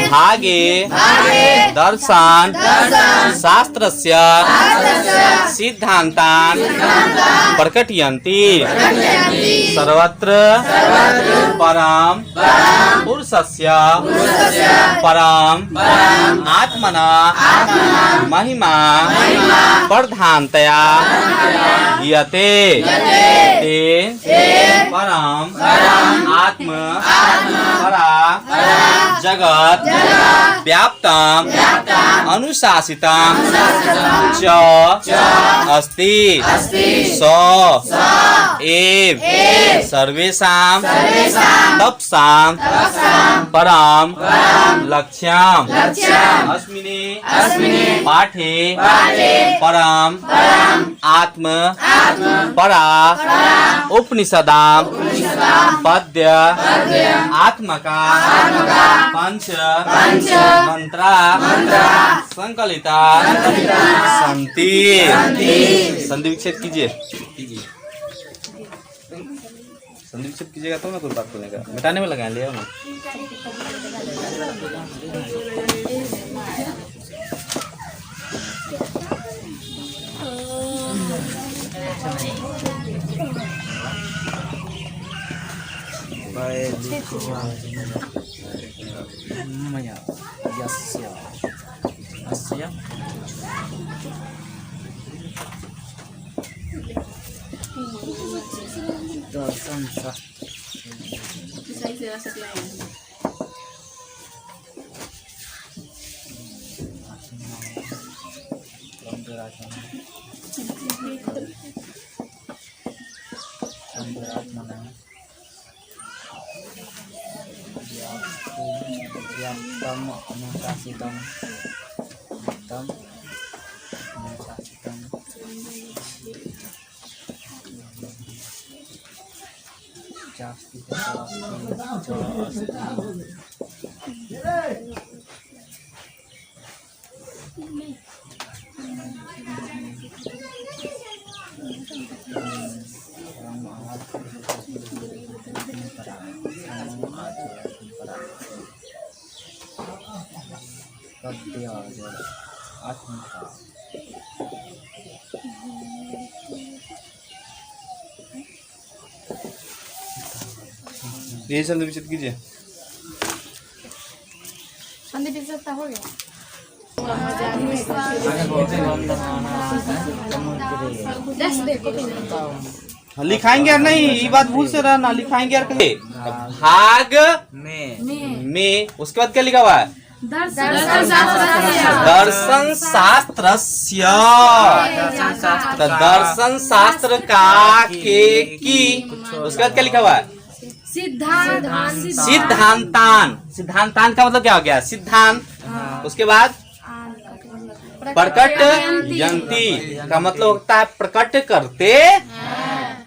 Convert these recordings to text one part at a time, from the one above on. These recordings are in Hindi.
भागे दर्शन शास्त्रस्य सिद्धान्तान् प्रकटयन्ति सर्वत्र परम पुरुषस्य परम आत्मना महिमा प्रधानतया गीयते ते परम आत्म परा जगत व्याप्तम अनुशासितम च अस्ति स एव सर्वेषां तपसां परम लक्ष्यम अस्मिन् पाठे परम आत्म परा उपनिषदां पद्य आत्मका पंच मंत्रा संकलिता संति संधि विच्छेद कीजिए संधि विच्छेद कीजिएगा तो ना कोई बात बनेगा मिटाने में लगा लिया ना ये संधि विच्छेद कीजिए संधि विच्छेद हो गया लिखाएंगे यार नहीं ये बात भूल से रहना लिखाएंगे यार भाग में उसके बाद क्या लिखा हुआ है दर्शन शास्त्रस्य दर्शन शास्त्र का के की उसके बाद क्या लिखा हुआ है सिद्धांतान सिद्धांतान का मतलब क्या हो गया सिद्धांत उसके बाद प्रकट यंती का मतलब होता है प्रकट करते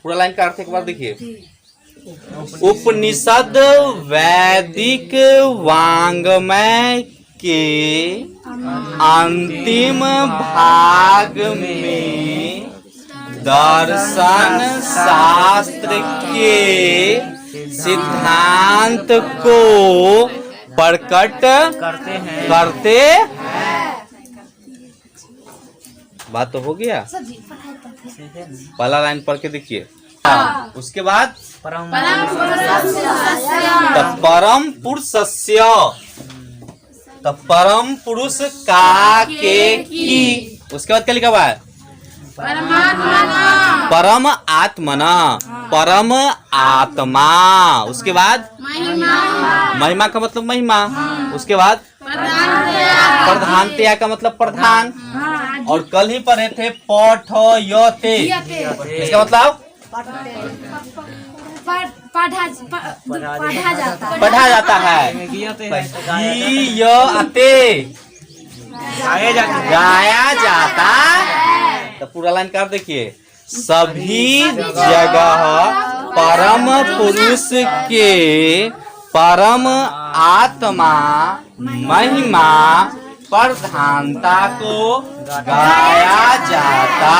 पूरा लाइन का अर्थ एक बार देखिए उपनिषद वैदिक वांग्मय के अंतिम भाग में दर्शन शास्त्र के सिद्धांत को प्रकट करते बात तो हो गया पहला लाइन पढ़ के देखिए उसके बाद परम पुरुषस्य परम पुरुष का के की उसके बाद क्या लिखा हुआ है परम आत्मना परम आत्मा उसके बाद महिमा का मतलब महिमा उसके बाद प्रधानतया का मतलब प्रधान और कल ही पढ़े थे पठयते इसका मतलब पढ़ा जाता है गाया जाता तो पूरा लाइन कर देखिए सभी जगह परम पुरुष के परम आत्मा महिमा प्रधानता को गाया जाता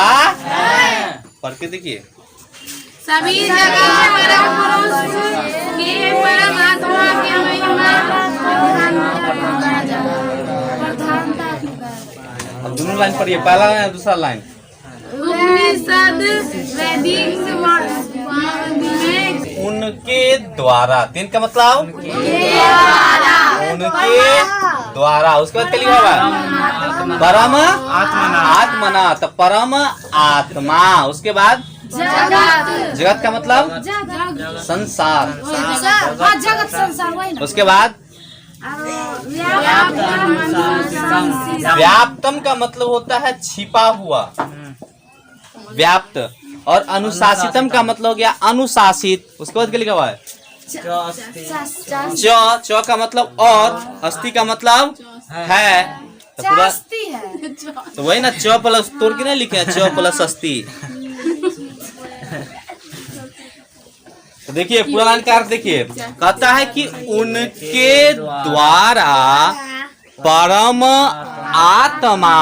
पढ़ के देखिए सभी जगह परम पुरुष के परम आत्मा की महिमा दोनों लाइन पढ़िए, पहला लाइन और दूसरा लाइन। उपनिषद वैदिक उनके द्वारा, तीन का मतलब उनके द्वारा। उसके बाद क्या लिखा हुआ है? परम आत्मना, तो परम आत्मा। उसके बाद जगत का मतलब संसार। जगत संसार वही ना। उसके बाद व्याप्तम का मतलब होता है छिपा हुआ, व्याप्त। और अनुशासितम का मतलब हो गया अनुशासित। उसके बाद क्या लिखा हुआ है? च का मतलब और, अस्थि का मतलब है, तो पूरा तो वही ना, च प्लस तोड़ के नहीं लिखे, च प्लस अस्थि। तो देखिए पूरा लाइन का अर्थ देखिए, कहता है कि उनके द्वारा परम आत्मा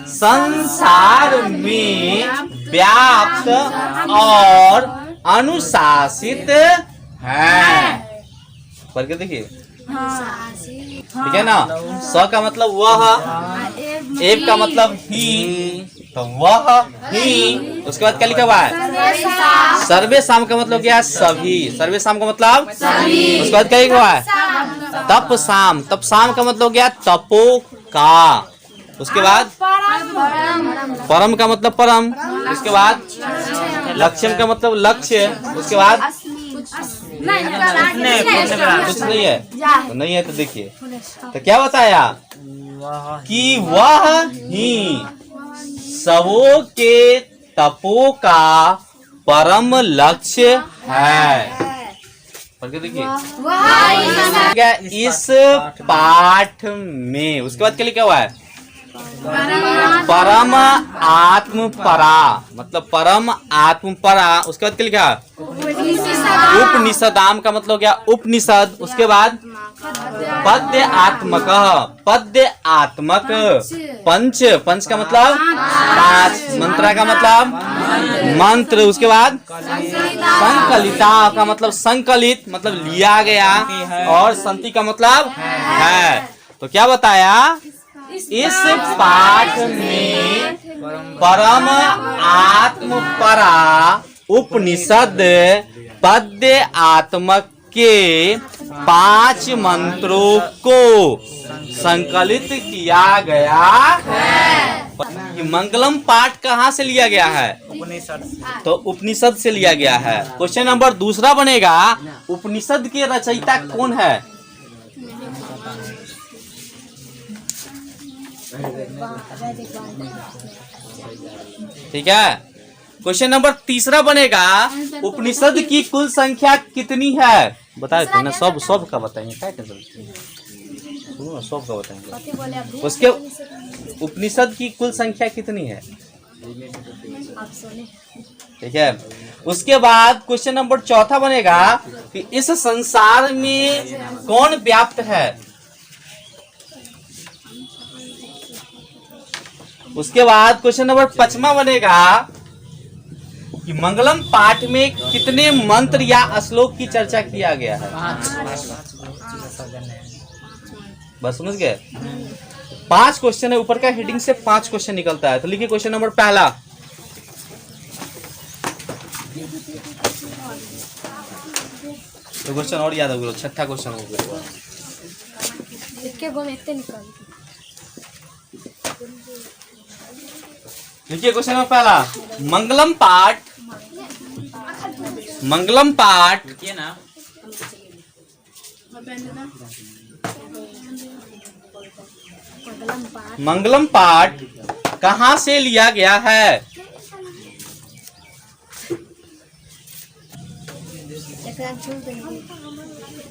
संसार में व्याप्त और अनुशासित है। पढ़ के देखिए, ठीक है ना। स का मतलब वह, एव का मतलब ही, तो वह ही। उसके बाद क्या लिखा हुआ है? सर्वे शाम का मतलब क्या है? सभी। सर्वे शाम का मतलब उसके बाद क्या लिखा हुआ है? तप शाम। तप शाम का मतलब क्या? तपो का। उसके बाद परम का मतलब परम। उसके बाद लक्ष्यम का मतलब लक्ष्य। उसके बाद कुछ नहीं है, तो नहीं है तो देखिए, तो क्या बताया कि वह ही सबों के तपो का परम लक्ष्य है। पढ़ के देखिए इस पाठ में। उसके बाद क्या लिखा हुआ है? परम आत्म परा, मतलब परम आत्म परा। उसके बाद क्या लिखा? उपनिषदाम का मतलब क्या? उपनिषद। उसके बाद पद्य आत्मक, पद्य आत्मक। पंच, पंच का मतलब पांच। मंत्रा का मतलब मंत्र। उसके बाद संकलिता का मतलब संकलित, मतलब लिया गया। और संति का मतलब है। तो क्या बताया? इस पाठ में परम आत्म परा उपनिषद पद्य आत्मक के 5 मंत्रों को संकलित किया गया है। मंगलम पाठ कहाँ से लिया गया है? तो उपनिषद से लिया गया है। क्वेश्चन नंबर दूसरा बनेगा, उपनिषद के रचयिता कौन है? ठीक है। क्वेश्चन नंबर तीसरा बनेगा, उपनिषद की कुल संख्या कितनी है? बता देते ना, सब का बताएंगे, क्या सब का बताएंगे। उसके उपनिषद की कुल संख्या कितनी है? ठीक है। उसके बाद क्वेश्चन नंबर चौथा बनेगा कि इस संसार में कौन व्याप्त है? उसके बाद क्वेश्चन नंबर 5वां बनेगा कि मंगलम पाठ में कितने मंत्र या श्लोक की चर्चा किया गया है? बस समझ गए? 5 क्वेश्चन है, ऊपर का हेडिंग से 5 क्वेश्चन निकलता है। तो लिखिए क्वेश्चन नंबर पहला, तो क्वेश्चन और याद हो गया, छठा क्वेश्चन हो गया। देखिए क्वेश्चन नंबर पहला, मंगलम पाठ, मंगलम पाठ ना, मंगलम पाठ कहाँ से लिया गया है?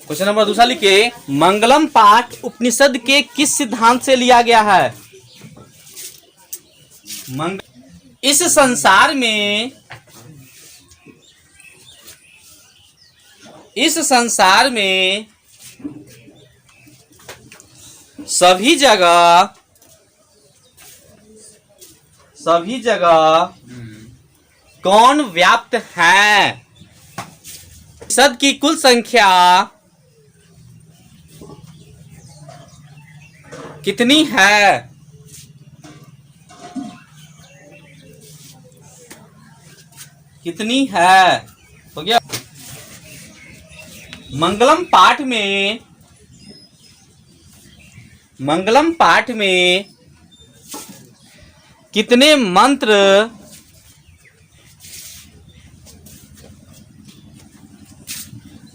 क्वेश्चन नंबर दूसरा लिखिए, मंगलम पाठ उपनिषद के किस सिद्धांत से लिया गया है? इस संसार में, इस संसार में सभी जगह, सभी जगह कौन व्याप्त है? सद की कुल संख्या कितनी है? कितनी है, हो गया। मंगलम पाठ में कितने मंत्र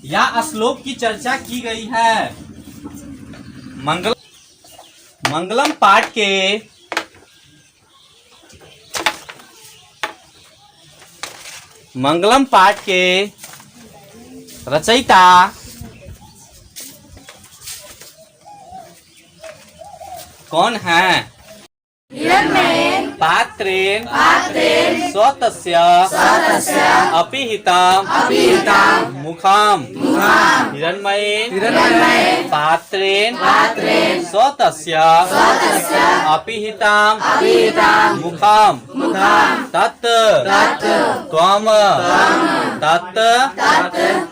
या श्लोक की चर्चा की गई है। मंगलम पाठ के रचयिता कौन है? पात्रेण स्वतस्य अपिहितम् मुखम् हिरण्मयेन पात्रेण स्वतस्य अपिहितम् मुखम् तत्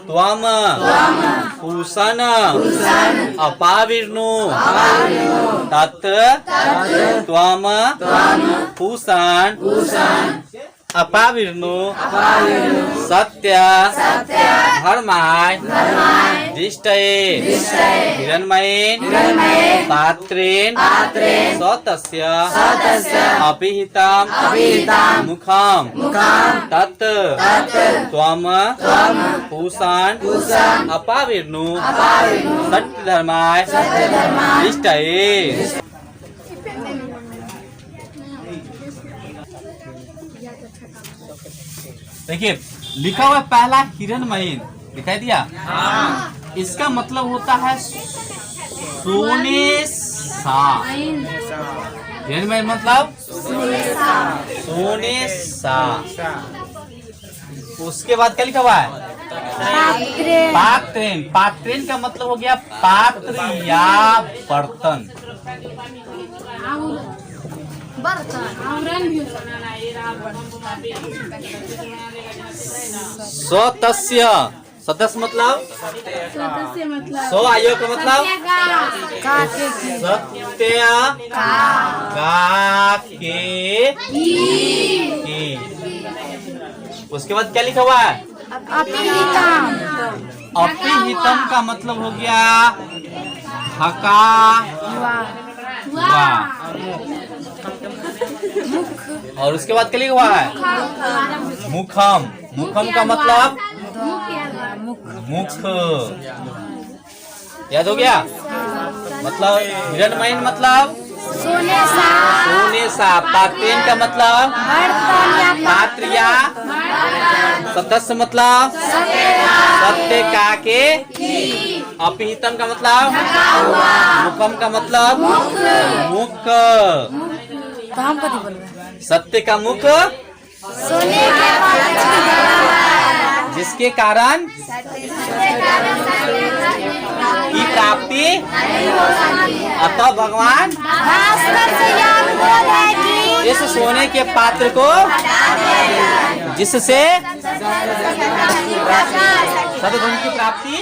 त्वम् पूषन् अपाविर्नु तत् त्वम् पूषन् अपाविर्नु सत्य धर्माय दिष्टये हिरण्मयेन पात्रेण स्वतस्य अपिहितम् मुखम् तत् त्वम् पूषन् अपाविर्नु सत्य धर्माय दिष्टये। देखिए लिखा हुआ पहला हिरण्मयीन दिखाई दिया। इसका मतलब होता है सोने सा। हिरण्मयीन मतलब सोने सा। उसके बाद क्या लिखा हुआ है? पात्रेण। पात्रेण का मतलब हो गया पात्र या बर्तन। स्वतस्य सदस्य मतलब सो आयो का मतलब सत्य का के की। उसके बाद क्या लिखा हुआ है? अपिहितम का मतलब हो गया हका और उसके बाद क्या लिखा हुआ है? मुखम। मुखम का मतलब मुख। याद हो गया? मतलब हिरण्मयीन मतलब सोने सा। पात्रेण का मतलब पात्र या सदस्य मतलब सत्य का के। अपिहितम का मतलब मुखम का मतलब मुख। सत्य का मुख जिसके कारण की प्राप्ति अतः भगवान इस सोने के पात्र को जिससे सद्गुण की प्राप्ति